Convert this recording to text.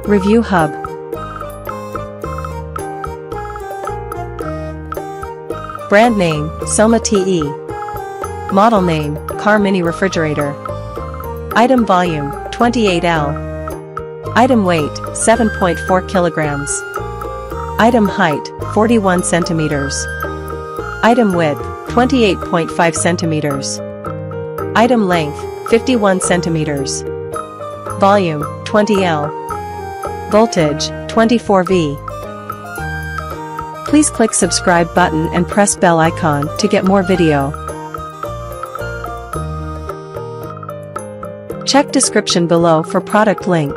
Review hub. Brand name, SOMA TE. Model name, Car Mini Refrigerator. Item volume, 28L. Item weight, 7.4 kilograms. Item height, 41 centimeters. Item width, 28.5 centimeters. Item length, 51 centimeters. Volume, 20L. Voltage, 24V. Please click subscribe button and press bell icon to get more video. Check description below for product link.